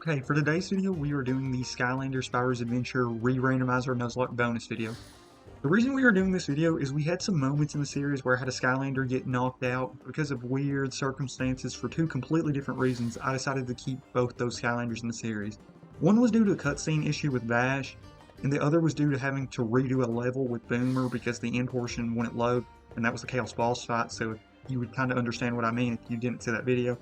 Okay, for today's video, we are doing the Skylanders Spyro's Adventure Re-Randomizer Nuzlocke bonus video. The reason we are doing this video is we had some moments in the series where I had a Skylander get knocked out because of weird circumstances for two completely different reasons. I decided to keep both those Skylanders in the series. One was due to a cutscene issue with Bash, and the other was due to having to redo a level with Boomer because the end portion wouldn't load, and that was the Chaos boss fight, so you would kind of understand what I mean if you didn't see that video.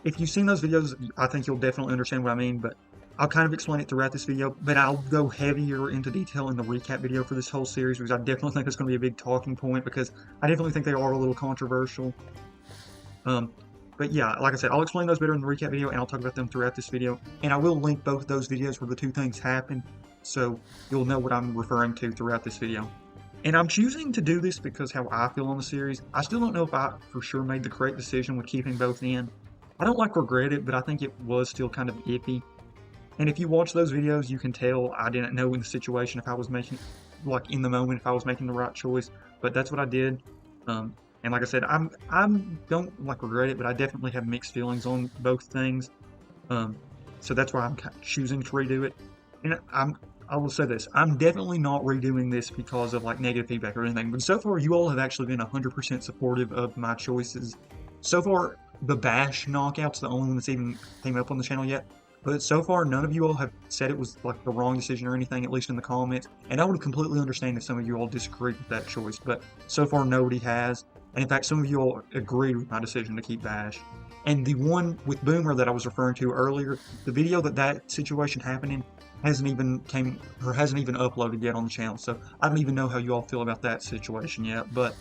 If you've seen those videos, I think you'll definitely understand what I mean, but I'll kind of explain it throughout this video, but I'll go heavier into detail in the recap video for this whole series, because I definitely think it's going to be a big talking point, because I definitely think they are a little controversial. But yeah, like I said, I'll explain those better in the recap video, and I'll talk about them throughout this video, and I will link both those videos where the two things happen, so you'll know what I'm referring to throughout this video. And I'm choosing to do this because how I feel on the series. I still don't know if I for sure made the correct decision with keeping both in. I don't regret it, but I think it was still kind of iffy. And if you watch those videos, you can tell I didn't know in the situation if I was making, like in the moment, if I was making the right choice. But that's what I did. And like I said, I don't regret it, but I definitely have mixed feelings on both things. So that's why I'm choosing to redo it. And I will say this, I'm definitely not redoing this because of negative feedback or anything, but so far you all have actually been 100% supportive of my choices. So far, the Bash knockout's the only one that's even came up on the channel yet, but so far none of you all have said it was the wrong decision or anything, at least in the comments, and I would completely understand if some of you all disagreed with that choice, but so far nobody has, and in fact some of you all agreed with my decision to keep Bash. And the one with Boomer that I was referring to earlier, the video that situation happened in, hasn't even uploaded yet on the channel, so I don't even know how you all feel about that situation yet, but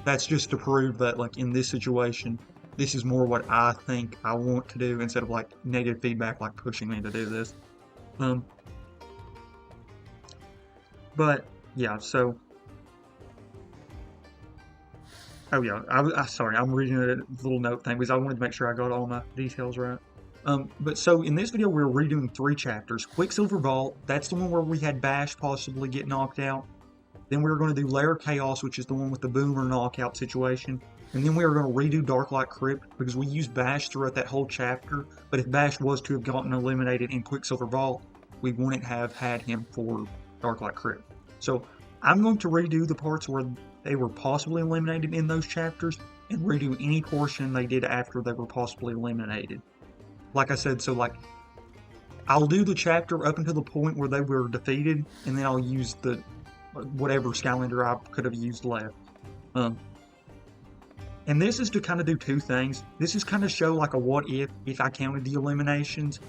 that's just to prove that in this situation, this is more what I think I want to do instead of negative feedback pushing me to do this. But yeah, so oh yeah, sorry, I'm reading a little note thing because I wanted to make sure I got all my details right. But so in this video, we're redoing 3 chapters. Quicksilver Vault, that's the one where we had Bash possibly get knocked out. Then we're going to do Lair of Kaos, which is the one with the Boomer knockout situation. And then we are going to redo Darklight Crypt, because we used Bash throughout that whole chapter. But if Bash was to have gotten eliminated in Quicksilver Vault, we wouldn't have had him for Darklight Crypt. So I'm going to redo the parts where they were possibly eliminated in those chapters, and redo any portion they did after they were possibly eliminated. Like I said, so I'll do the chapter up until the point where they were defeated, and then I'll use the whatever Skylander I could have used left. And this is to kind of do 2 things. This is kind of show a what if I counted the eliminations,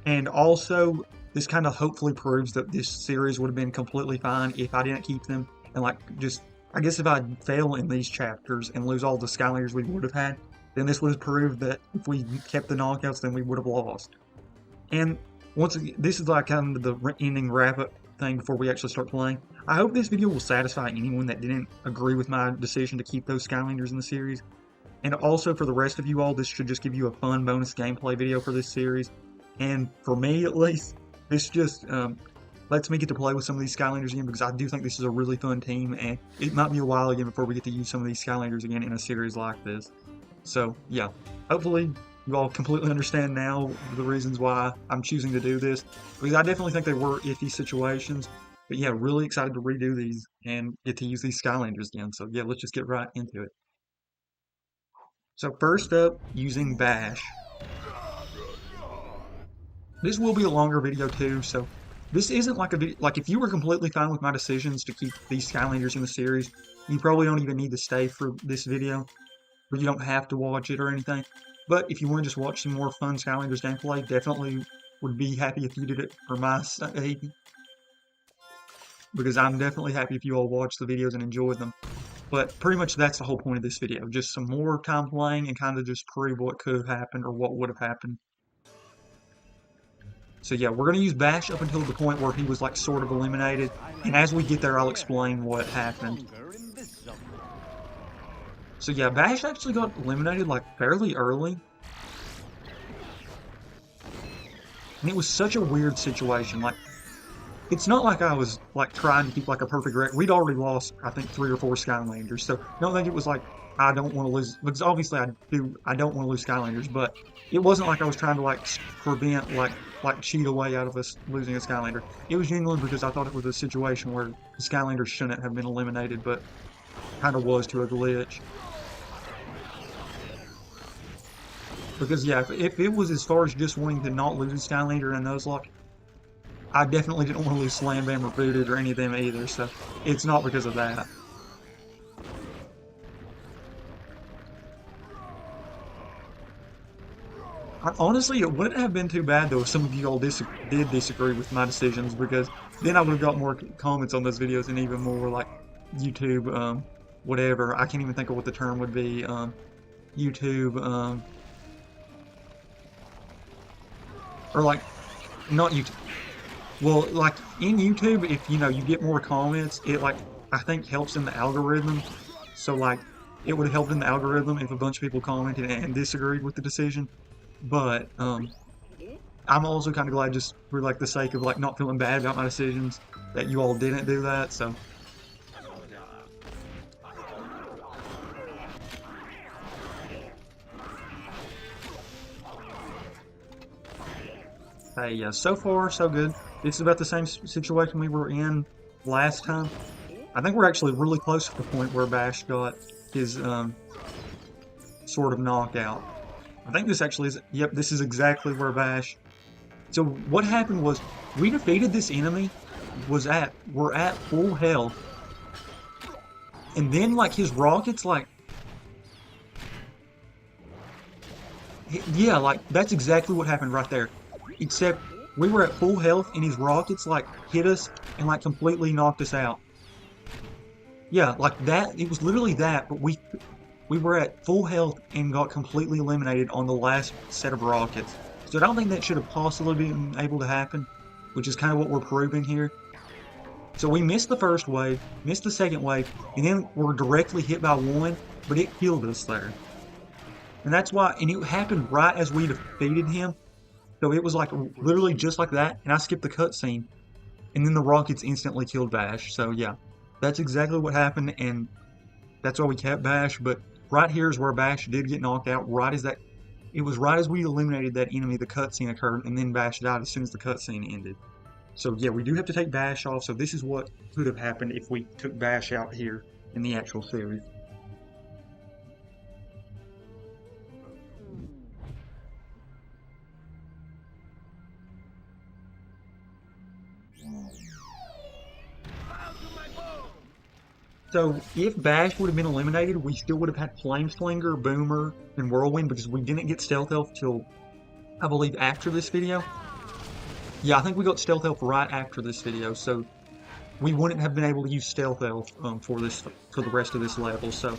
and also this kind of hopefully proves that this series would have been completely fine if I didn't keep them, and I guess if I fail in these chapters and lose all the Skylanders we would have had, then this would prove that if we kept the knockouts, then we would have lost. And once again, this is kind of the ending wrap-up thing before we actually start playing. I hope this video will satisfy anyone that didn't agree with my decision to keep those Skylanders in the series. And also for the rest of you all, this should just give you a fun bonus gameplay video for this series. And for me, at least, this just lets me get to play with some of these Skylanders again, because I do think this is a really fun team, and it might be a while again before we get to use some of these Skylanders again in a series like this. So yeah, hopefully you all completely understand now the reasons why I'm choosing to do this, because I definitely think they were iffy situations. But yeah, really excited to redo these and get to use these Skylanders again. So yeah, let's just get right into it. So first up, using Bash. This will be a longer video too, so this isn't a video, if you were completely fine with my decisions to keep these Skylanders in the series, you probably don't even need to stay for this video. But you don't have to watch it or anything. But if you want to just watch some more fun Skylanders gameplay, definitely would be happy if you did it for my sake. Because I'm definitely happy if you all watch the videos and enjoy them. But pretty much that's the whole point of this video. Just some more time playing and kind of just prove what could have happened or what would have happened. So yeah, we're going to use Bash up until the point where he was sort of eliminated. And as we get there, I'll explain what happened. So yeah, Bash actually got eliminated fairly early. And it was such a weird situation. it's not like I was like trying to keep like a perfect record. We'd already lost, I think, 3 or 4 Skylanders, so I don't think it was like I don't want to lose, because obviously I don't want to lose Skylanders, but it wasn't like I was trying to like prevent like cheat away out of us losing a Skylander. It was genuine because I thought it was a situation where the Skylanders shouldn't have been eliminated, but kind of was to a glitch. Because yeah, if it was as far as just wanting to not lose Skylander and Nuzlocke, I definitely didn't want to lose Slam Bam or Booted or any of them either, so it's not because of that. Honestly, it wouldn't have been too bad though if some of you all did disagree with my decisions, because then I would have got more comments on those videos and even more like YouTube, whatever. I can't even think of what the term would be. YouTube, or like, not YouTube. Well, like in YouTube, if you know you get more comments, it like I think helps in the algorithm. So like it would have helped in the algorithm if a bunch of people commented and disagreed with the decision. But I'm also kind of glad, just for like the sake of like not feeling bad about my decisions, that you all didn't do that. So hey, yeah, so far so good. It's about the same situation we were in last time. I think we're actually really close to the point where Bash got his sort of knockout. I think this actually is, yep, this is exactly where Bash. So what happened was we defeated this enemy, we're at full health, and then like his rockets like, yeah, like that's exactly what happened right there. Except we were at full health and his rockets like hit us and like completely knocked us out. Yeah, like that, it was literally that, but we were at full health and got completely eliminated on the last set of rockets. So I don't think that should have possibly been able to happen, which is kind of what we're proving here. So we missed the first wave, missed the second wave, and then we're directly hit by one, but it killed us there. And that's why, and it happened right as we defeated him. So it was like literally just like that, and I skipped the cutscene, and then the rockets instantly killed Bash. So yeah, that's exactly what happened, and that's why we kept Bash. But right here is where Bash did get knocked out. Right as that, it was right as we eliminated that enemy, the cutscene occurred, and then Bash died as soon as the cutscene ended. So yeah, we do have to take Bash off. So this is what could have happened if we took Bash out here in the actual series. So if Bash would have been eliminated, we still would have had Flameslinger, Boomer, and Whirlwind, because we didn't get Stealth Elf till, I believe, after this video. Yeah, I think we got Stealth Elf right after this video, so we wouldn't have been able to use Stealth Elf for the rest of this level. So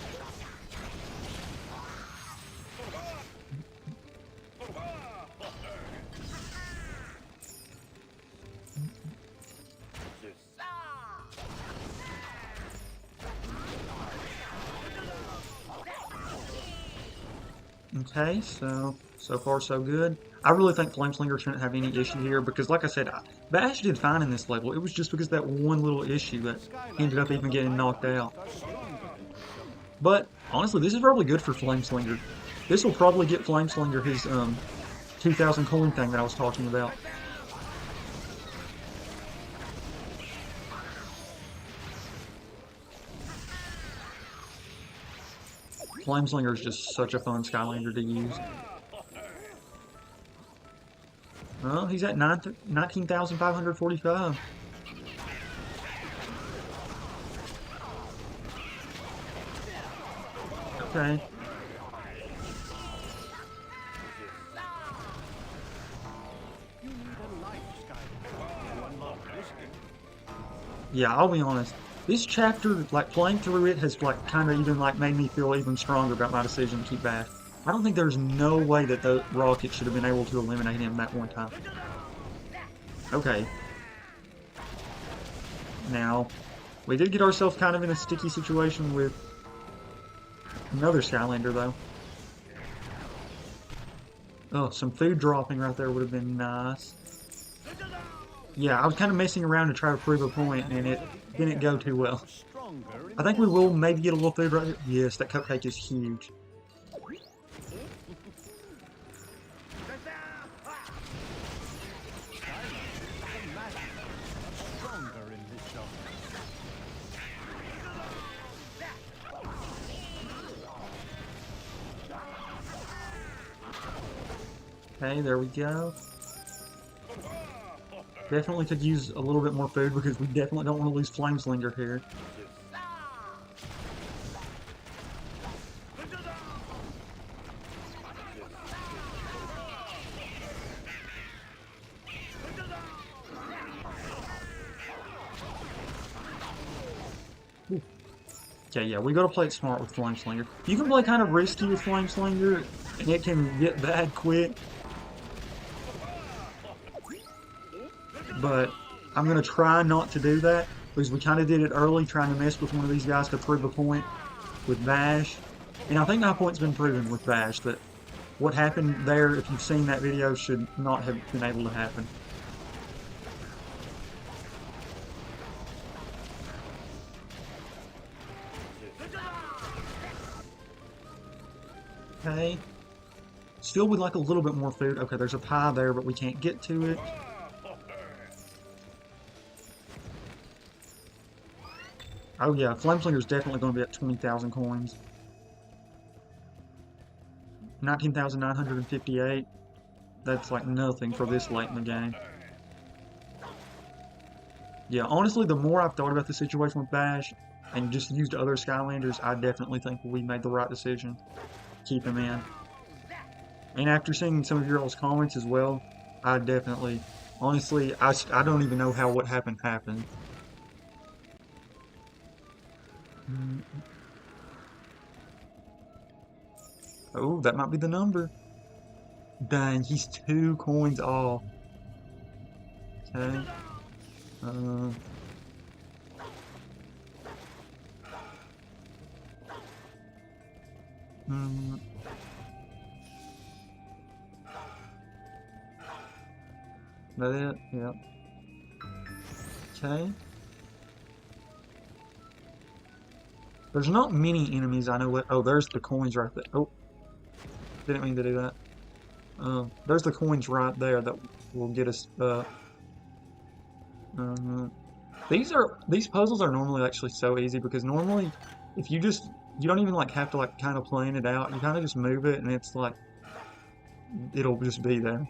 okay, so far so good. I really think Flameslinger shouldn't have any issue here, because like I said, Bash did fine in this level. It was just because that one little issue that ended up even getting knocked out. But honestly, this is probably good for Flameslinger. This will probably get Flameslinger his 2,000 coin thing that I was talking about. Flameslinger is just such a fun Skylander to use. Well, he's at 19,545. Okay. Yeah, I'll be honest. This chapter, like playing through it, has like kind of even like made me feel even stronger about my decision to keep Bash. I don't think there's no way that the Rocket should have been able to eliminate him that one time. Okay. Now, we did get ourselves kind of in a sticky situation with another Skylander, though. Oh, some food dropping right there would have been nice. Yeah, I was kind of messing around to try to prove a point, and it didn't go too well. I think we will maybe get a little food right here. Yes, that cupcake is huge. Okay, there we go. Definitely could use a little bit more food because we definitely don't want to lose Flameslinger here. Okay, yeah, we gotta play it smart with Flameslinger. You can play kind of risky with Flameslinger, and it can get bad quick. But I'm gonna try not to do that, because we kind of did it early, trying to mess with one of these guys to prove a point with Bash. And I think my point's been proven with Bash, that what happened there, if you've seen that video, should not have been able to happen. Okay. Still would like a little bit more food. Okay, there's a pie there, but we can't get to it. Oh yeah, Flameslinger's definitely going to be at 20,000 coins. 19,958. That's like nothing for this late in the game. Yeah, honestly, the more I've thought about the situation with Bash and just used other Skylanders, I definitely think we made the right decision. Keep him in. And after seeing some of your all's comments as well, I definitely, honestly, I don't even know how what happened happened. Oh, that might be the number. Dang, he's 2 coins off. Okay. That it? Yep. Okay. There's not many enemies I know what. Oh, there's the coins right there. Oh, didn't mean to do that. There's the coins right there that will get us. These puzzles are normally actually so easy because normally, if you don't even like have to like kind of plan it out. You kind of just move it and it's like it'll just be there.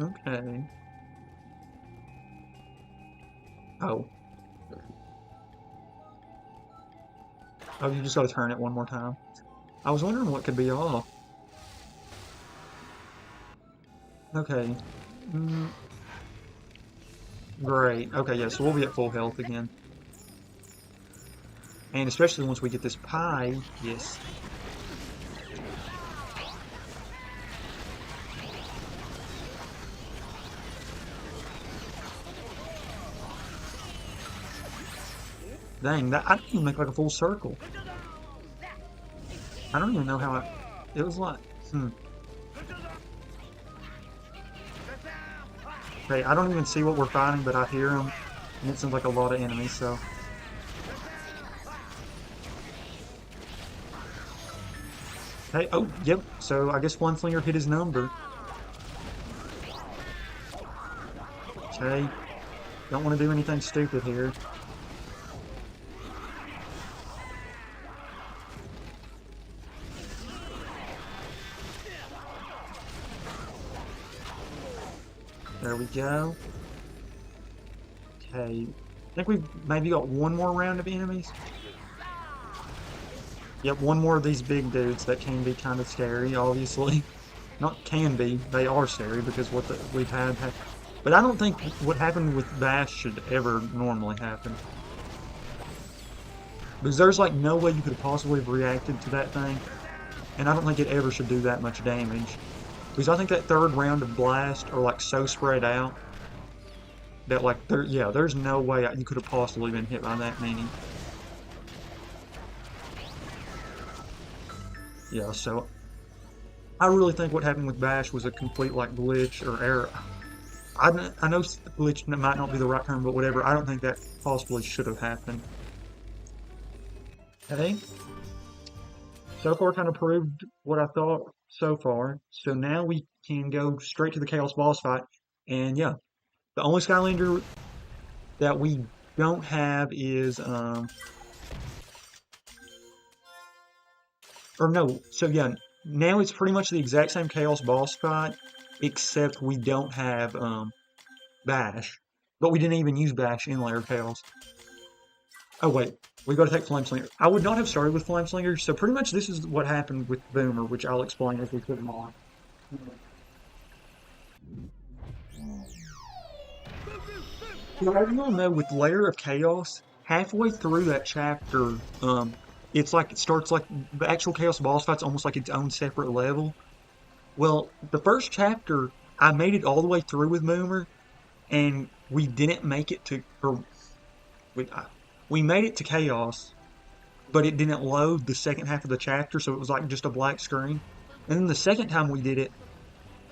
Okay. Oh. Oh, you just gotta turn it one more time. I was wondering what could be off. Okay. Great. Okay, yeah, so we'll be at full health again. And especially once we get this pie, yes. Dang, I didn't even make like a full circle. I don't even know how it was like, Okay, I don't even see what we're fighting, but I hear them, and it seems like a lot of enemies, so. Hey, oh, yep, so I guess Flameslinger hit his number. Okay, don't want to do anything stupid here. There we go. Okay, I think we've maybe got one more round of enemies. Yep, one more of these big dudes that can be kind of scary, obviously. Not can be, they are scary because we've had. But I don't think what happened with Bash should ever normally happen. Because there's like no way you could possibly have reacted to that thing. And I don't think it ever should do that much damage. Because I think that third round of blast are like so spread out that like there's no way you could have possibly been hit by that many. Yeah, so I really think what happened with Bash was a complete like glitch or error. I know glitch might not be the right term, but whatever. I don't think that possibly should have happened. Okay. So far, kind of proved what I thought so far. So now we can go straight to the Chaos boss fight. And yeah, the only Skylander that we don't have is or no. So yeah, now it's pretty much the exact same Chaos boss fight, except we don't have Bash. But we didn't even use Bash in Lair of Kaos. Oh wait, we got to take Flameslinger. I would not have started with Flameslinger, so pretty much this is what happened with Boomer, which I'll explain as we put him on. So as you all know, with Lair of Kaos, halfway through that chapter, it's like it starts like the actual Chaos boss fight's almost like its own separate level. Well, the first chapter, I made it all the way through with Boomer, and we didn't make it to, or we made it to Chaos, but it didn't load the second half of the chapter, so it was like just a black screen. And then the second time we did it,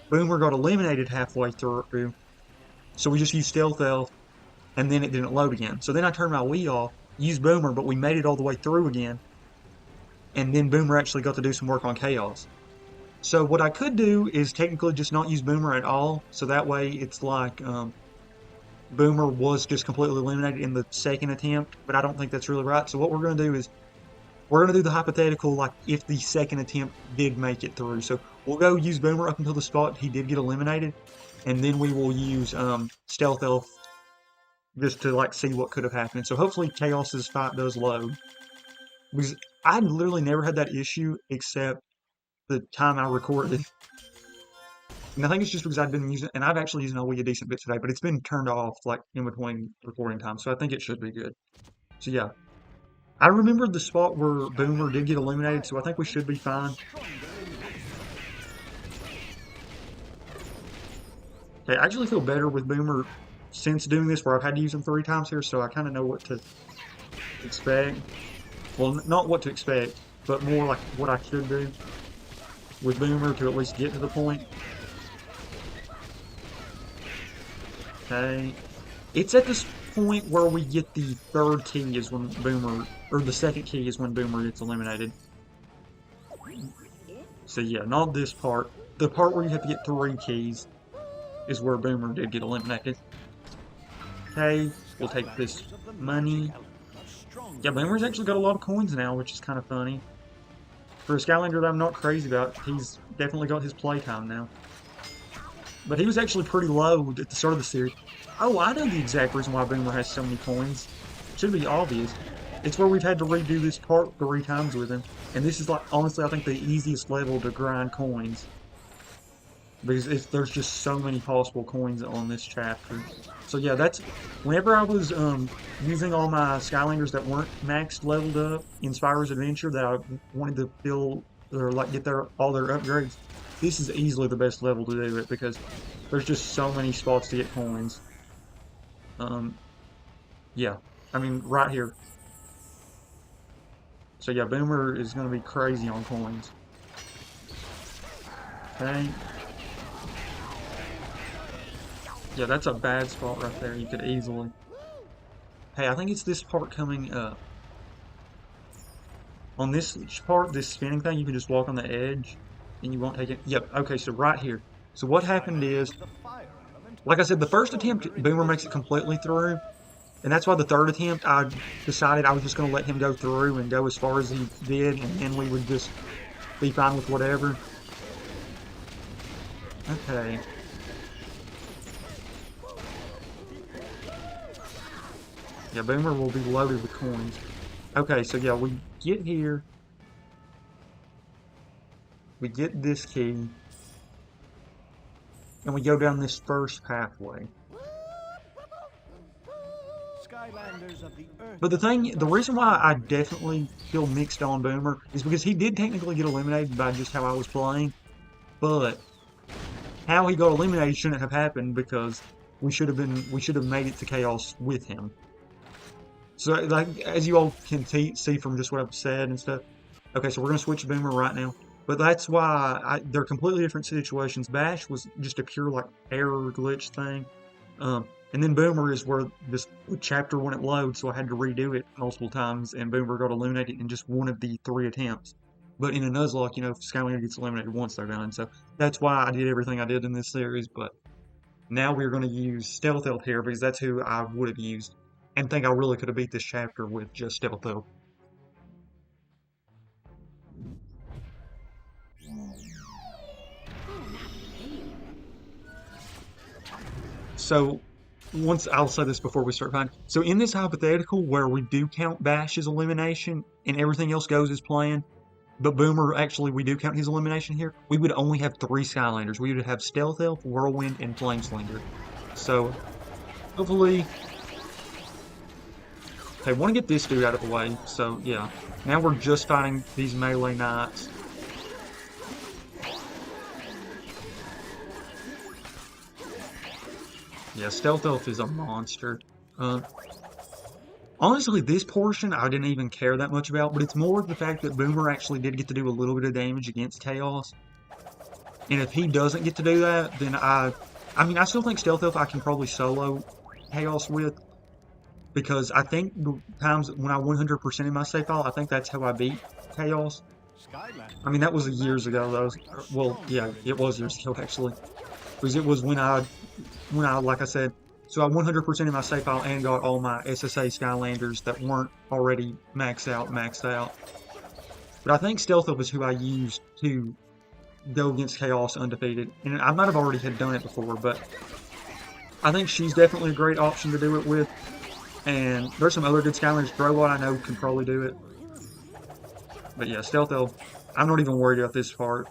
Boomer got eliminated halfway through, so we just used Stealth Elf, and then it didn't load again. So then I turned my Wii off, used Boomer, but we made it all the way through again, and then Boomer actually got to do some work on Chaos. So what I could do is technically just not use Boomer at all, so that way it's like Boomer was just completely eliminated in the second attempt, but I don't think that's really right. So what we're going to do is we're going to do the hypothetical, like if the second attempt did make it through. So we'll go use Boomer up until the spot he did get eliminated, and then we will use Stealth Elf just to like see what could have happened. So hopefully Chaos's fight does load, because I literally never had that issue except the time I recorded. And I think it's just because I've been using, and I've actually used Wii a decent bit today, but it's been turned off like in between recording time, so I think it should be good. So yeah, I remembered the spot where Boomer did get eliminated, so I think we should be fine. Okay, I actually feel better with Boomer since doing this, where I've had to use him 3 times here, so I kind of know what to expect. Well, not what to expect, but more like what I should do with Boomer to at least get to the point. Okay, it's at this point where we get the third key is when Boomer, or the second key is when Boomer gets eliminated. So yeah, not this part. The part where you have to get 3 keys is where Boomer did get eliminated. Okay, we'll take this money. Yeah, Boomer's actually got a lot of coins now, which is kind of funny. For a Skylander that I'm not crazy about, he's definitely got his playtime now. But he was actually pretty low at the start of the series. Oh, I know the exact reason why Boomer has so many coins. It should be obvious. It's where we've had to redo this part 3 times with him. And this is like, honestly, I think the easiest level to grind coins. Because there's just so many possible coins on this chapter. So yeah, that's, whenever I was using all my Skylanders that weren't maxed leveled up in Spyro's Adventure that I wanted to fill, or like get all their upgrades, this is easily the best level to do it, because there's just so many spots to get coins. Yeah, I mean, right here. So yeah, Boomer is going to be crazy on coins. Okay. Yeah, that's a bad spot right there. You could easily... Hey, I think it's this part coming up. On this part, this spinning thing, you can just walk on the edge, and you won't take it. Yep, okay, so right here. So what happened is, like I said, the first attempt, Boomer makes it completely through, and that's why the third attempt, I decided I was just going to let him go through and go as far as he did, and then we would just be fine with whatever. Okay. Yeah, Boomer will be loaded with coins. Okay, so yeah, we get here. We get this key. And we go down this first pathway. But the reason why I definitely feel mixed on Boomer is because he did technically get eliminated by just how I was playing. But how he got eliminated shouldn't have happened, because we should have made it to Chaos with him. So, like, as you all can see from just what I've said and stuff. Okay, so we're going to switch to Boomer right now. But that's why they're completely different situations. Bash was just a pure like error glitch thing. And then Boomer is where this chapter wouldn't load, so I had to redo it multiple times, and Boomer got eliminated in just one of the 3 attempts. But in a Nuzlocke, Skylander gets eliminated once they're done, so that's why I did everything I did in this series. But now we're going to use Stealth Elf here, because that's who I would have used, and think I really could have beat this chapter with just Stealth Elf. So, I'll say this before we start fighting. So in this hypothetical where we do count Bash's elimination and everything else goes as planned, but Boomer, actually, we do count his elimination here, we would only have 3 Skylanders. We would have Stealth Elf, Whirlwind, and Flameslinger. So, hopefully... Okay, I want to get this dude out of the way, so yeah. Now we're just fighting these melee knights. Yeah, Stealth Elf is a monster. Honestly, this portion I didn't even care that much about, but it's more the fact that Boomer actually did get to do a little bit of damage against Chaos. And if he doesn't get to do that, then I still think Stealth Elf I can probably solo Chaos with. Because I think the times when I 100% in my save file, I think that's how I beat Chaos. I mean, that was years ago, though. Well, yeah, it was years ago, actually. Because it was when I, like I said, so I 100% in my save file and got all my SSA Skylanders that weren't already maxed out. But I think Stealth Elf is who I used to go against Chaos undefeated. And I might have already had done it before, but I think she's definitely a great option to do it with. And there's some other good Skylanders. Drobot I know can probably do it. But yeah, Stealth Elf, I'm not even worried about this part.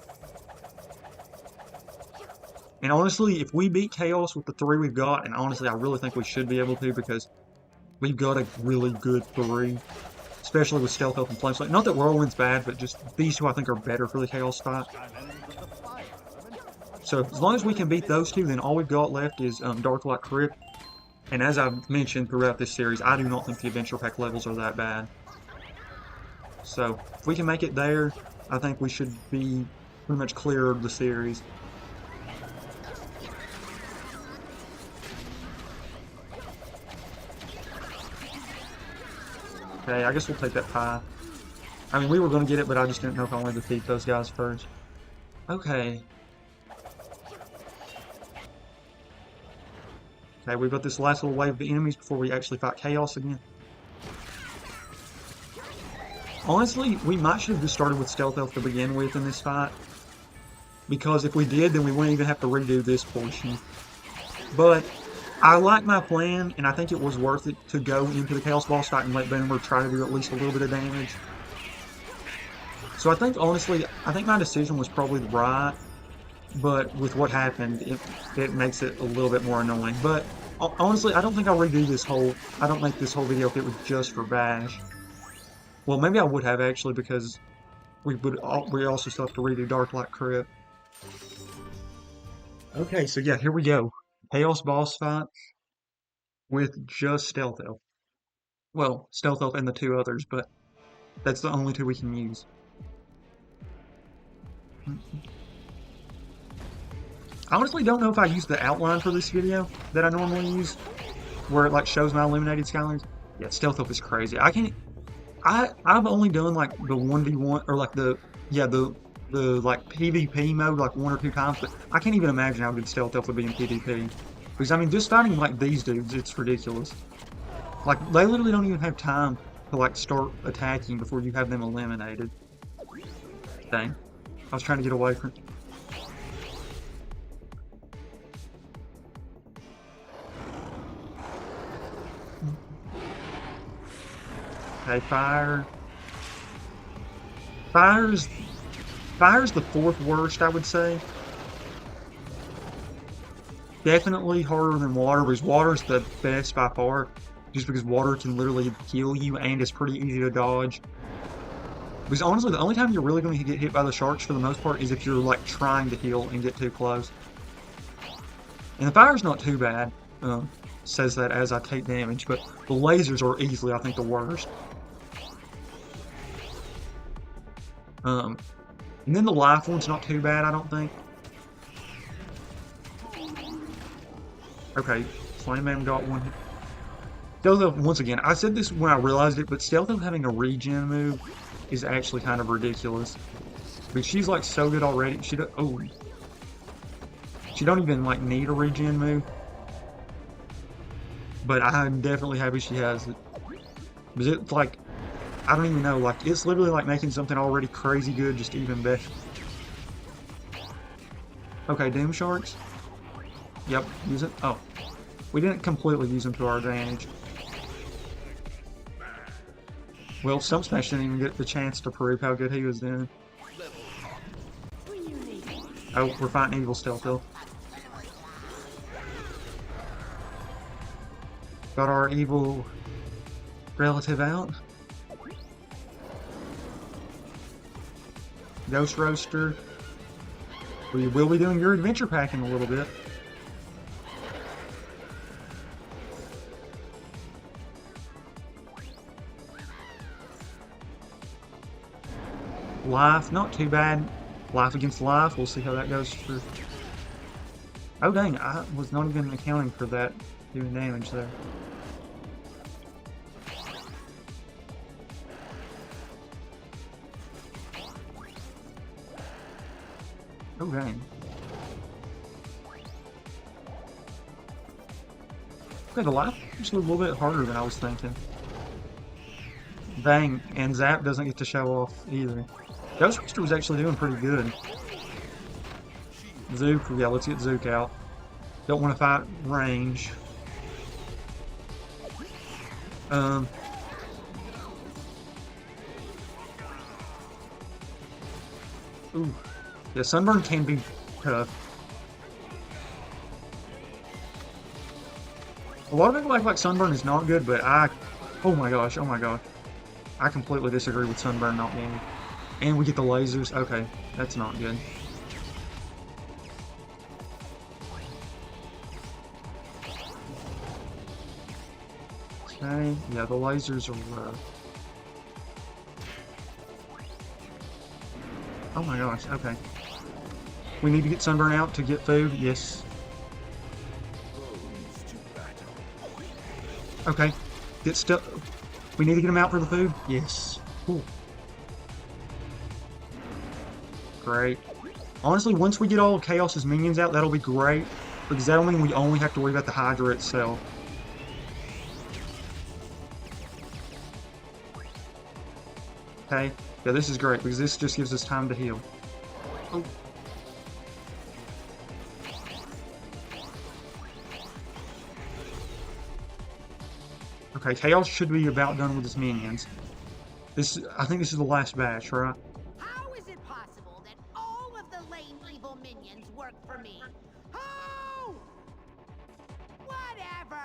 And honestly, if we beat Chaos with the 3 we've got, and honestly I really think we should be able to, because we've got a really good 3. Especially with Stealth Elf and Flameslinger. Not that Whirlwind's bad, but just these 2 I think are better for the Chaos fight. So as long as we can beat those 2, then all we've got left is Darklight Crypt. And as I've mentioned throughout this series, I do not think the Adventure Pack levels are that bad. So, if we can make it there, I think we should be pretty much clear of the series. Okay, I guess we'll take that pie. I mean, we were going to get it, but I just didn't know if I wanted to defeat those guys first. Okay. Okay, we've got this last little wave of enemies before we actually fight Chaos again. Honestly, we might should have just started with Stealth Elf to begin with in this fight. Because if we did, then we wouldn't even have to redo this portion. But I like my plan, and I think it was worth it to go into the Chaos boss fight and let Boomer try to do at least a little bit of damage. So I think, honestly, my decision was probably right. But with what happened, it makes it a little bit more annoying. But honestly, I don't think I'll redo this I don't make this whole video if it was just for Bash. Well, maybe I would have actually, because we also still have to redo Darklight Crypt. Okay, so yeah, here we go. Chaos boss fight with just Stealth Elf. Well, Stealth Elf and the 2 others, but that's the only 2 we can use. I honestly don't know if I used the outline for this video that I normally use, where it like shows my eliminated Skylanders. Yeah, Stealth Elf is crazy. I've only done like the 1v1 or like the like PvP mode like 1 or 2 times, but I can't even imagine how good Stealth Elf would be in PvP. Because I mean, just fighting like these dudes, it's ridiculous. Like they literally don't even have time to like start attacking before you have them eliminated. Dang, I was trying to get away from. Okay, Fire's the 4th worst, I would say. Definitely harder than Water, because Water's the best by far. Just because Water can literally kill you and it's pretty easy to dodge. Because honestly, the only time you're really going to get hit by the sharks for the most part is if you're like trying to heal and get too close. And the Fire's not too bad. Says that as I take damage, but the lasers are easily, I think, the worst. And then the life one's not too bad, I don't think. Okay, Flame Man got one. Stealth Elf, once again, I said this when I realized it, but Stealth Elf having a regen move is actually kind of ridiculous. But she's like so good already. She don't even like need a regen move. But I'm definitely happy she has it. Because it's like, I don't even know, like it's literally like making something already crazy good just even better. Okay, Doom Sharks. Yep, use it. Oh, we didn't completely use them to our advantage. Well, Stump Smash didn't even get the chance to prove how good he was doing. Oh, we're fighting evil Stealth Elf. Got our evil relative out. Ghost Roaster. We will be doing your adventure pack in a little bit. Life, not too bad. Life against life, we'll see how that goes for... Oh dang, I was not even accounting for that doing damage there. Oh dang. Okay, the life is a little bit harder than I was thinking. Dang, and Zap doesn't get to show off either. Ghost Rooster was actually doing pretty good. Zook, yeah, let's get Zook out. Don't want to fight range. Ooh. Yeah, Sunburn can be tough. A lot of people act like Sunburn is not good, but oh my gosh, I completely disagree with Sunburn not being. And we get the lasers. Okay, that's not good. Okay, yeah, the lasers are rough. Oh my gosh, okay. We need to get Sunburn out to get food, yes. Okay, get stuck. We need to get him out for the food, yes. Cool. Great. Honestly, once we get all of Chaos's minions out, that'll be great. Because that'll mean we only have to worry about the Hydra itself. Okay. Yeah, this is great, because this just gives us time to heal. Oh. Okay, Chaos should be about done with his minions. I think this is the last batch, right? For me. Oh! Whatever!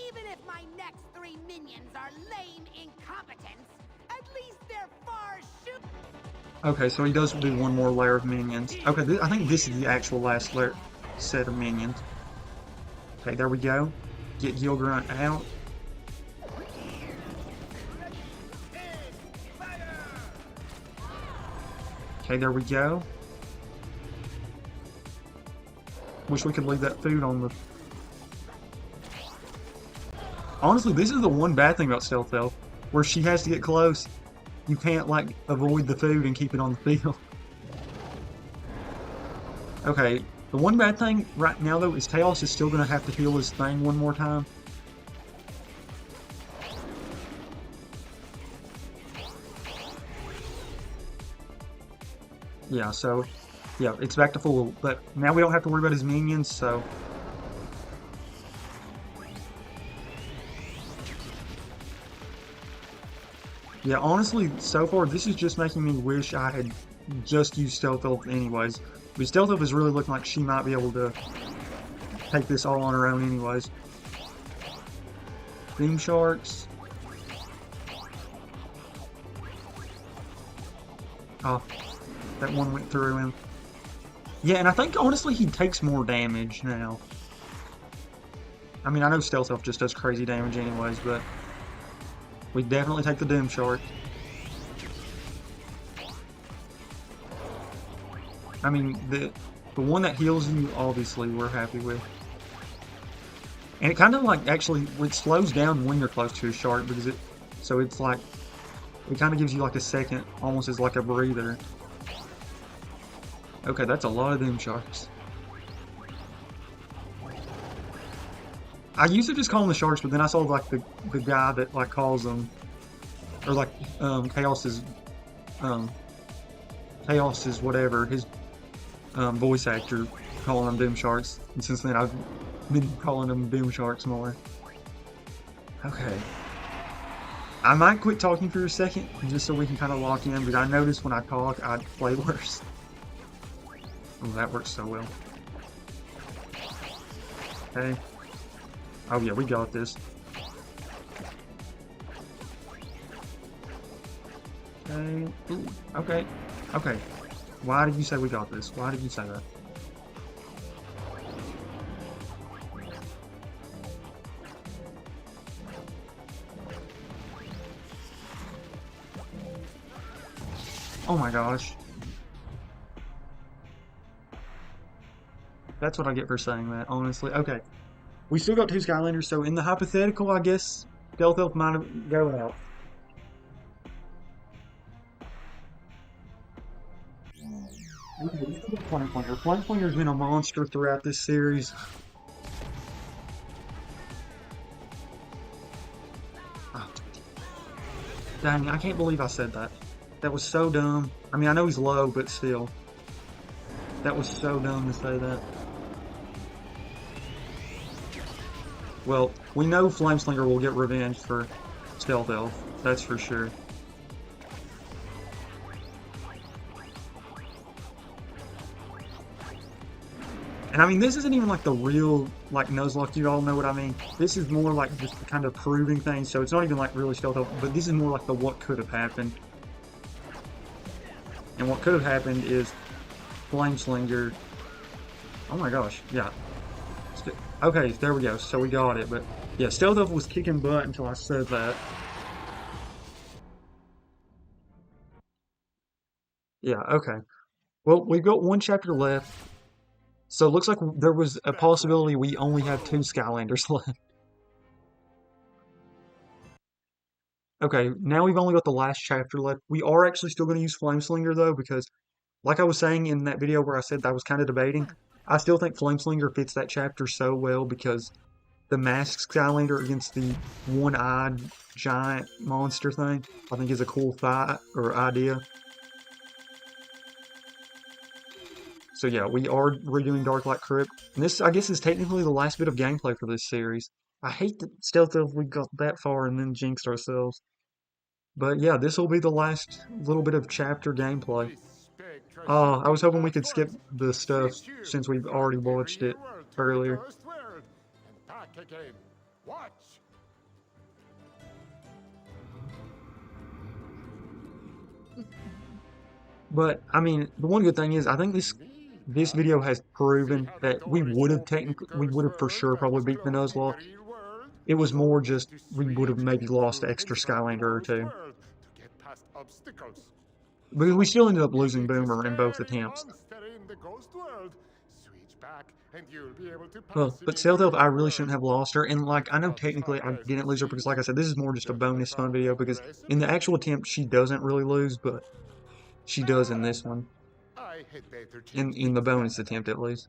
Even if my next 3 minions are lame incompetents, at least they're far shoot. Okay, so he does do one more layer of minions. Okay, I think this is the actual last layer set of minions. Okay, there we go. Get Heal Grunt out. Okay, there we go. Wish we could leave that food on the... Honestly, this is the one bad thing about Stealth Elf, where she has to get close. You can't, like, avoid the food and keep it on the field. Okay, the one bad thing right now, though, is Chaos is still going to have to heal his thing one more time. Yeah, so... Yeah, it's back to full, but now we don't have to worry about his minions, so... Yeah, honestly, so far, this is just making me wish I had just used Stealth Elf anyways. But Stealth Elf is really looking like she might be able to take this all on her own anyways. Beam Sharks. Oh, that one went through him. Yeah, and I think, honestly, he takes more damage now. I mean, I know Stealth Elf just does crazy damage anyways, but... We definitely take the Doom Shark. I mean, the one that heals you, obviously, we're happy with. And it kind of like actually it slows down when you're close to a shark because so it's like it kind of gives you like a second, almost as like a breather. Okay, that's a lot of them sharks. I used to just call them the sharks, but then I saw like the guy that like calls them, or like Kaos is whatever his voice actor calling them Doom Sharks, and since then I've been calling them Doom Sharks more. Okay. I might quit talking for a second, just so we can kind of lock in, because I notice when I talk, I play worse. Oh, that works so well. Okay. Oh yeah, we got this. Okay. Ooh, okay. Okay. Why did you say we got this? Why did you say that? Oh my gosh. That's what I get for saying that, honestly. Okay. We still got 2 Skylanders, so in the hypothetical, I guess, Stealth Elf might have go out. Flame Flinger. Flame Flinger's been a monster throughout this series. Oh. Dang, I can't believe I said that. That was so dumb. I mean, I know he's low, but still. That was so dumb to say that. Well, we know Flameslinger will get revenge for Stealth Elf. That's for sure. And I mean, this isn't even like the real, like, Nuzlocke, you all know what I mean? This is more like just kind of proving things, so it's not even like really Stealth Elf, but this is more like the what could have happened. And what could have happened is Flameslinger. Oh my gosh, yeah. Okay, there we go. So we got it, but yeah, Stealth Elf was kicking butt until I said that. Yeah, okay. Well, we've got 1 chapter left, so it looks like there was a possibility we only have 2 Skylanders left. Okay, now we've only got the last chapter left. We are actually still going to use Flameslinger though, because like I was saying in that video where I said that I was kind of debating, I still think Flameslinger fits that chapter so well because the masked Skylander against the one-eyed giant monster thing, I think is a cool fight or idea. So yeah, we are redoing Darklight Crypt. And this, I guess, is technically the last bit of gameplay for this series. I hate that Stealth Elf we got that far and then jinxed ourselves. But yeah, this will be the last little bit of chapter gameplay. I was hoping we could skip the stuff since we've already watched it earlier. But I mean, the one good thing is I think this video has proven that we would have for sure probably beat the Nuzlocke. It was more just we would have maybe lost an extra Skylander or 2. But we still ended up losing Boomer in both attempts. Well, but Stealth Elf, I really shouldn't have lost her. And, like, I know technically I didn't lose her because, like I said, this is more just a bonus fun video because in the actual attempt, she doesn't really lose, but she does in this one. In the bonus attempt, at least.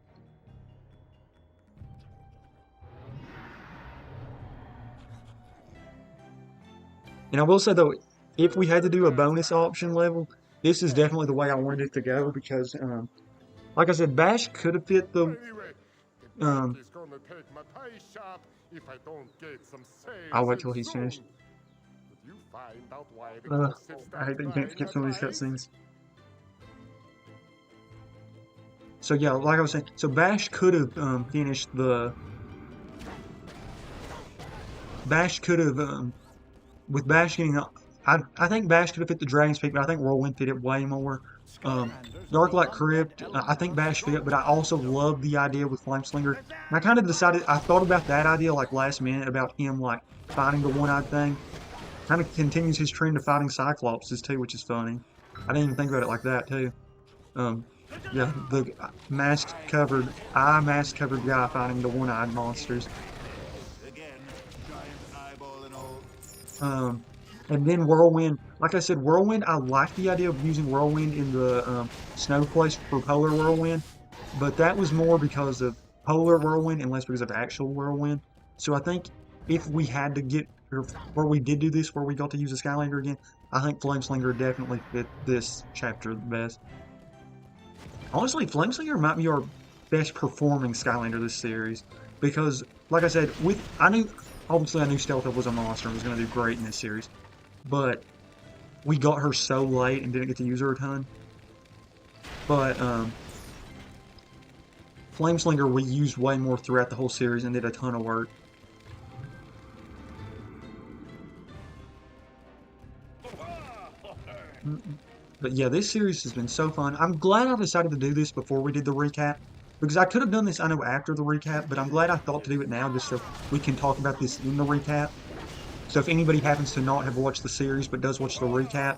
And I will say, though, if we had to do a bonus option level, this is definitely the way I wanted it to go because, like I said, Bash could have fit the, I'll wait till he's finished. I hate that you can't skip some of these cutscenes. So yeah, like I was saying, so Bash could have finished the, Bash could have, with Bash getting, I think Bash could have fit the Dragon's Peak, but I think Whirlwind fit it way more. Darklight Crypt, I think Bash fit, but I also love the idea with Flameslinger. And I kind of decided, I thought about that idea like last minute about him like fighting the one-eyed thing. Kind of continues his trend of fighting Cyclopses too, which is funny. I didn't even think about it like that too. Yeah, the mask-covered guy fighting the one-eyed monsters. Again, giant eyeball and all. And then Whirlwind. Like I said, Whirlwind, I like the idea of using Whirlwind in the snow place for Polar Whirlwind, but that was more because of Polar Whirlwind and less because of actual Whirlwind. So I think if we had to get, or where we did do this, where we got to use a Skylander again, I think Flameslinger definitely fit this chapter the best. Honestly, Flameslinger might be our best performing Skylander this series because, like I said, I knew Stealth Up was a monster and was going to do great in this series, but we got her so late and didn't get to use her a ton. But Flameslinger we used way more throughout the whole series and did a ton of work. But yeah, this series has been so fun. I'm glad I decided to do this before we did the recap, because I could have done this, I know, after the recap, but I'm glad I thought to do it now just so we can talk about this in the recap. So if anybody happens to not have watched the series but does watch the recap,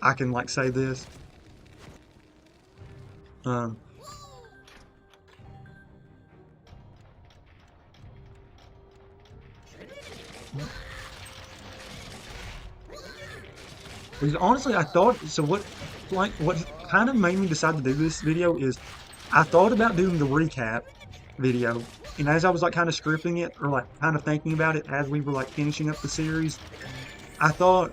I can, like, say this. Because honestly, I thought, so what kind of made me decide to do this video is I thought about doing the recap video, and as I was like kind of scripting it or like kind of thinking about it as we were like finishing up the series, I thought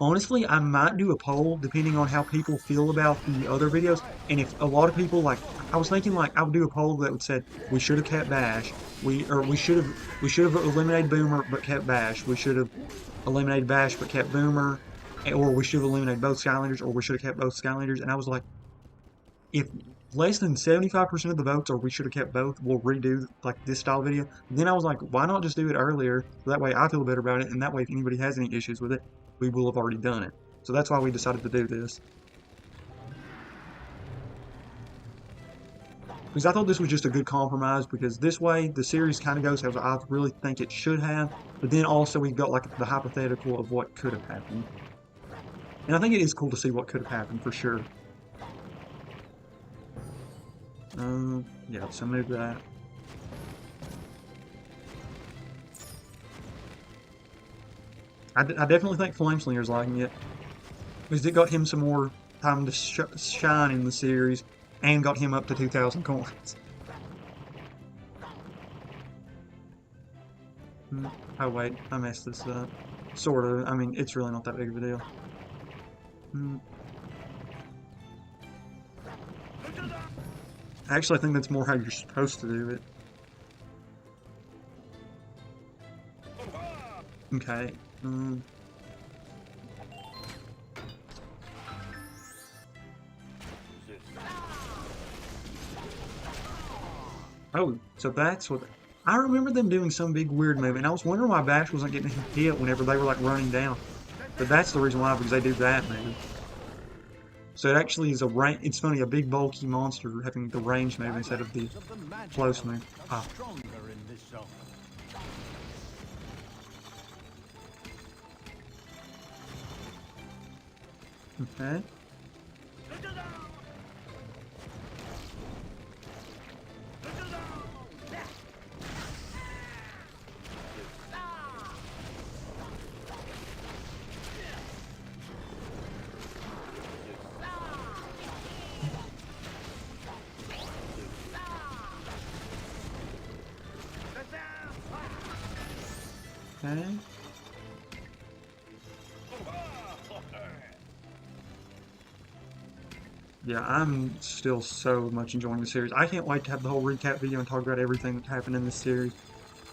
honestly I might do a poll depending on how people feel about the other videos, and if a lot of people like, I was thinking like I would do a poll that would say we should have kept Bash, we should have eliminated Boomer but kept Bash, we should have eliminated Bash but kept Boomer, or we should have eliminated both Skylanders, or we should have kept both Skylanders. And I was like, if less than 75% of the votes or we should have kept both, we'll redo like this style video. Then I was like, why not just do it earlier? So that way I feel better about it, and that way if anybody has any issues with it, we will have already done it. So that's why we decided to do this. Because I thought this was just a good compromise, because this way the series kind of goes as I really think it should have, but then also we've got like the hypothetical of what could have happened. And I think it is cool to see what could have happened for sure. Yeah, so move that. I definitely think Flameslinger's liking it, because it got him some more time to shine in the series, and got him up to 2,000 coins. Oh wait, I messed this up. Sort of. I mean, it's really not that big of a deal. Actually, I think that's more how you're supposed to do it. Okay. Oh, so that's what... I remember them doing some big weird move, and I was wondering why Bash wasn't getting hit whenever they were like running down. But that's the reason why, because they do that move. So it actually is it's funny, a big bulky monster having the range move instead of the close move. Ah. Okay. Okay. Yeah, I'm still so much enjoying the series. I can't wait to have the whole recap video and talk about everything that happened in this series,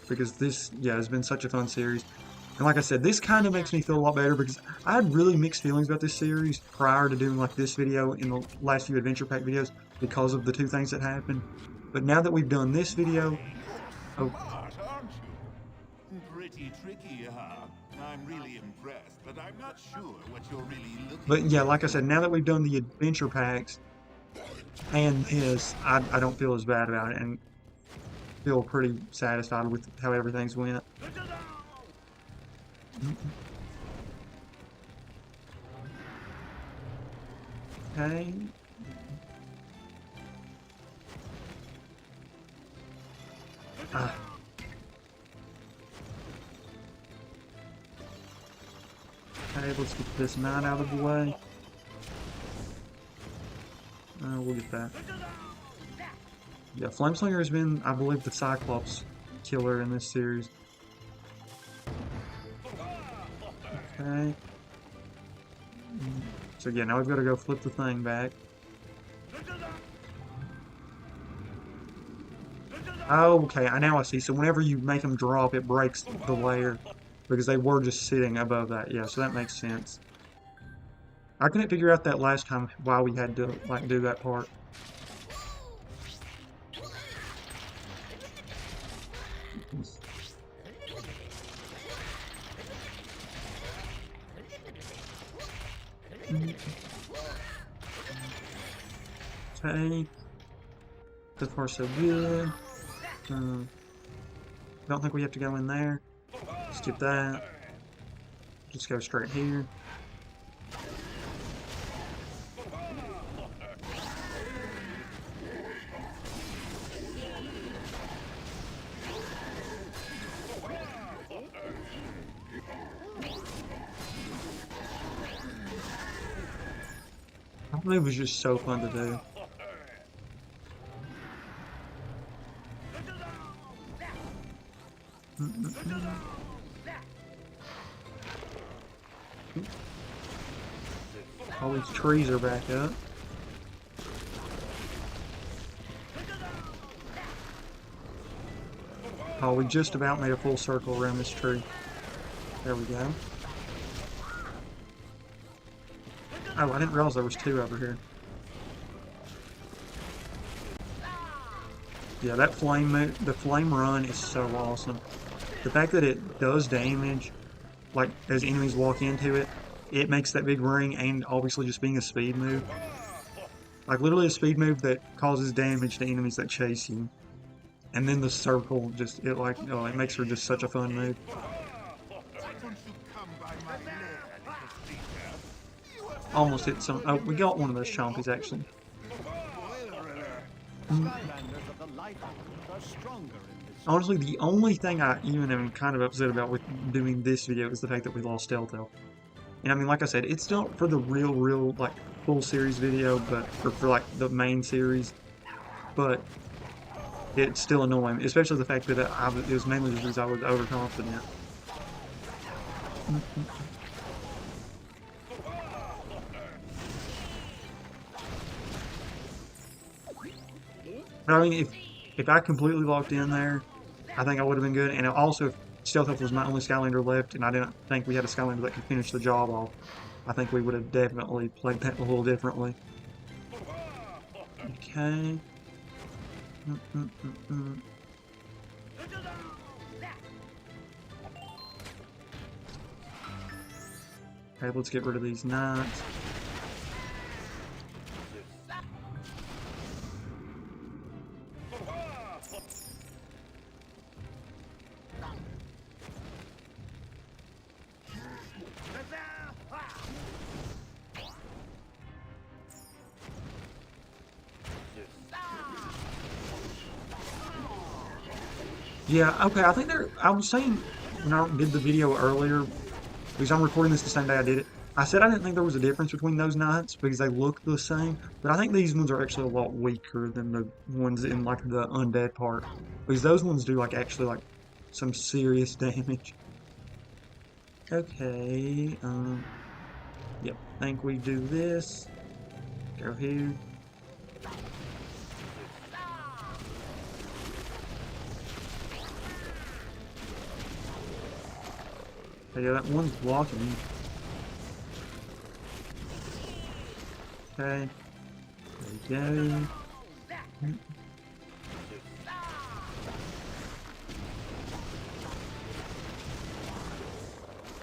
because this, yeah, has been such a fun series. And like I said, this kind of makes me feel a lot better, because I had really mixed feelings about this series prior to doing like this video in the last few Adventure Pack videos because of the two things that happened. But now that we've done this video... Oh. Smart, aren't you? Pretty tricky, huh? I'm really impressed, but I'm not sure what you're really looking for. But yeah, like I said, now that we've done the Adventure Packs and this, I don't feel as bad about it, and feel pretty satisfied with how everything's went. Okay. Ah. Okay, let's get this knight out of the way. We'll get that. Yeah, Flameslinger has been, I believe, the Cyclops killer in this series. Okay. So yeah, now we've got to go flip the thing back. Oh, okay, now I see. So whenever you make them drop, it breaks the layer. Because they were just sitting above that. Yeah, so that makes sense. I couldn't figure out that last time why we had to, like, do that part. Okay. So far, so good. Don't think we have to go in there. Skip that. Just go straight here. That move was just so fun to do. All these trees are back up. Oh, we just about made a full circle around this tree. There we go. Oh, I didn't realize there was two over here. Yeah, that the flame run is so awesome. The fact that it does damage, like, as enemies walk into it, it makes that big ring, and obviously just being a speed move. Like, literally a speed move that causes damage to enemies that chase you. And then the circle, just, it makes her just such a fun move. Almost hit some, oh, we got one of those chompies, actually. Honestly, the only thing I even am kind of upset about with doing this video is the fact that we lost Stealth Elf. And I mean, like I said, it's still for the real, like, full series video, but for like, the main series. But it's still annoying, especially the fact that it was mainly because I was overconfident. But I mean, if I completely locked in there, I think I would have been good. And also, if Stealth Elf was my only Skylander left, and I didn't think we had a Skylander that could finish the job off, I think we would have definitely played that a little differently. Okay. Okay, let's get rid of these knights. Yeah, okay, I think I was saying when I did the video earlier, because I'm recording this the same day I did it, I said I didn't think there was a difference between those knights because they look the same, but I think these ones are actually a lot weaker than the ones in, like, the undead part, because those ones do, like, actually, like, some serious damage. Okay, yep, I think we do this, go here. Yeah, that one's blocking me. Okay. There we go.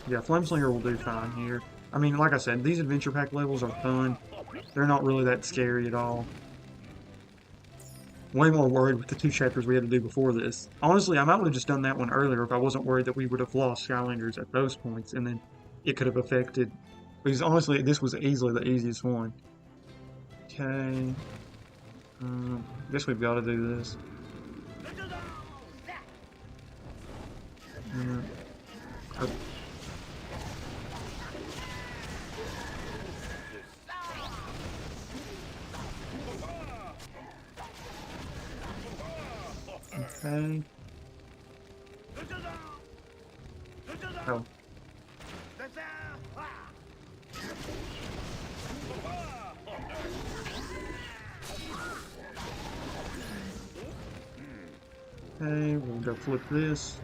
Yeah, Flameslinger will do fine here. I mean, like I said, these adventure pack levels are fun. They're not really that scary at all. Way more worried with the 2 chapters we had to do before this. Honestly, I might have just done that one earlier if I wasn't worried that we would have lost Skylanders at those points, and then it could have affected. Because honestly, this was easily the easiest one. Okay. Guess we've got to do this. Oh. Okay. Oh. Okay, we'll go flip this.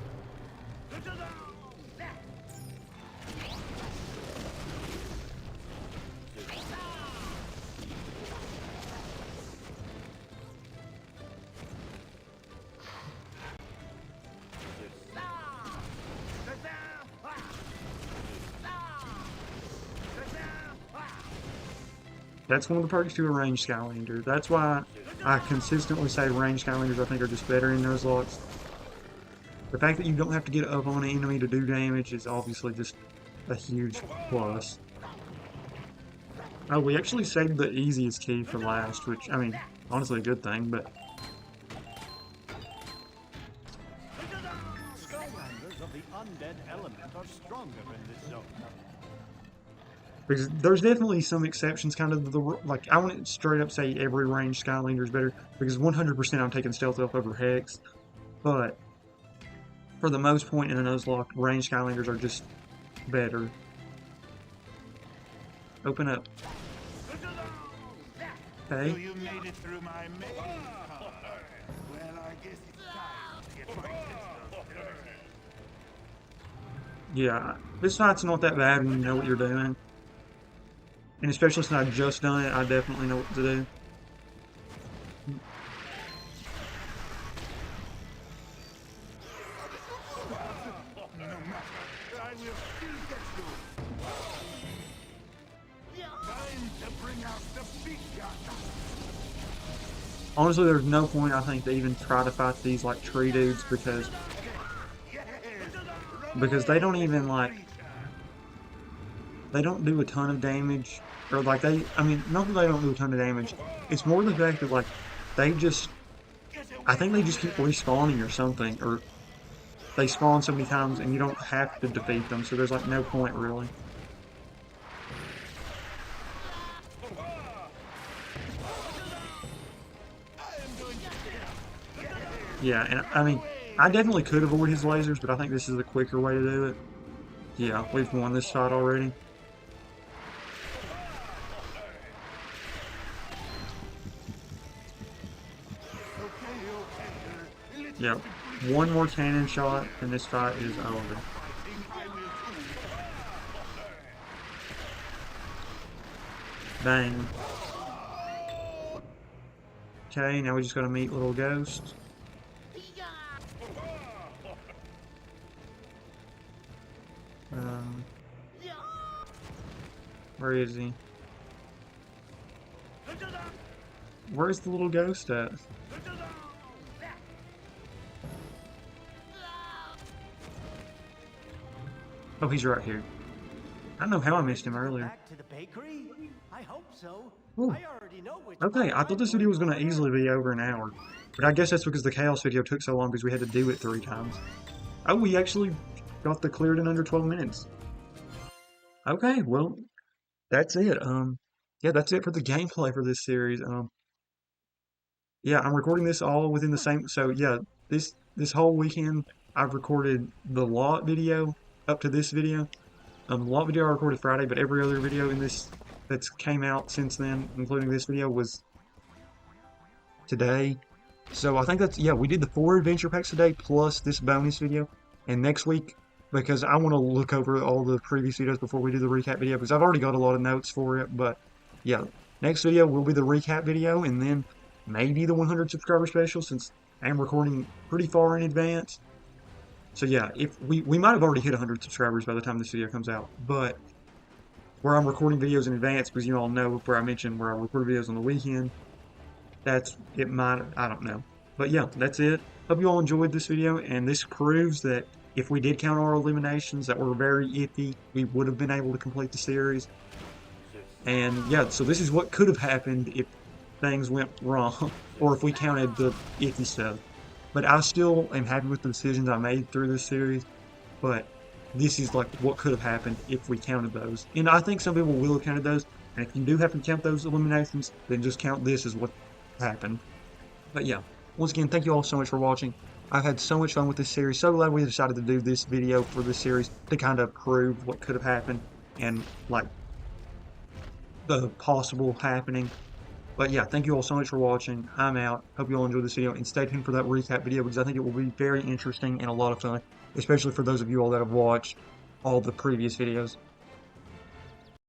That's one of the perks to a ranged Skylander. That's why I consistently say ranged Skylanders I think are just better in Nuzlocke. The fact that you don't have to get up on an enemy to do damage is obviously just a huge plus. Oh, we actually saved the easiest key for last, which, I mean, honestly a good thing, but... Skylanders of the undead element are stronger in this zone. Because there's definitely some exceptions, kind of, like, I wouldn't straight up say every ranged Skylander is better, because 100% I'm taking Stealth Elf over Hex, but for the most point in a Nuzlocke, ranged Skylanders are just better. Open up. Okay. So you made it through my maze, huh? Well, I guess it's time to get my pistol dirty. Yeah, this fight's not that bad when you know what you're doing. And especially since I've just done it, I definitely know what to do. No matter, I will still get you. Time to bring out the big gun. Honestly, there's no point, I think, to even try to fight these, like, tree dudes, because they don't even, like, they don't do a ton of damage, or, like, I mean, not that they don't do a ton of damage, it's more the fact that, like, they just, I think they just keep respawning or something, or they spawn so many times and you don't have to defeat them, so there's, like, no point, really. Yeah, and I mean, I definitely could avoid his lasers, but I think this is the quicker way to do it. Yeah, we've won this fight already. Yep, one more cannon shot, and this fight is over. Bang. Okay, now we just gotta meet little Ghost. Where is he? Where's the little ghost at? Oh, he's right here. I don't know how I missed him earlier. Back to the bakery? I hope so. Ooh. I already know which Okay, I thought this video was going to easily be over an hour. But I guess that's because the Chaos video took so long because we had to do it 3 times. Oh, we actually got the cleared in under 12 minutes. Okay, well, that's it. Yeah, that's it for the gameplay for this series. Yeah, I'm recording this all within the same. So yeah, this whole weekend I've recorded the lot video up to this video. The lot video I recorded Friday, but every other video in this that's came out since then, including this video, was today. So I think that's, yeah, we did the 4 adventure packs today plus this bonus video. And next week, because I want to look over all the previous videos before we do the recap video, because I've already got a lot of notes for it. But yeah, next video will be the recap video, and then maybe the 100 subscriber special, since I'm recording pretty far in advance. So yeah, if we might have already hit 100 subscribers by the time this video comes out, but where I'm recording videos in advance, because you all know where I mentioned where I record videos on the weekend, that's, it might, I don't know. But yeah, that's it. Hope you all enjoyed this video, and this proves that if we did count our eliminations that were very iffy, we would have been able to complete the series. And yeah, so this is what could have happened if things went wrong, or if we counted the iffy stuff. But I still am happy with the decisions I made through this series, but this is like what could have happened if we counted those. And I think some people will have counted those, and if you do happen to count those eliminations, then just count this as what happened. But yeah, once again, thank you all so much for watching. I've had so much fun with this series. So glad we decided to do this video for this series to kind of prove what could have happened and like the possible happening. But yeah, thank you all so much for watching. I'm out. Hope you all enjoyed this video, and stay tuned for that recap video because I think it will be very interesting and a lot of fun, especially for those of you all that have watched all the previous videos.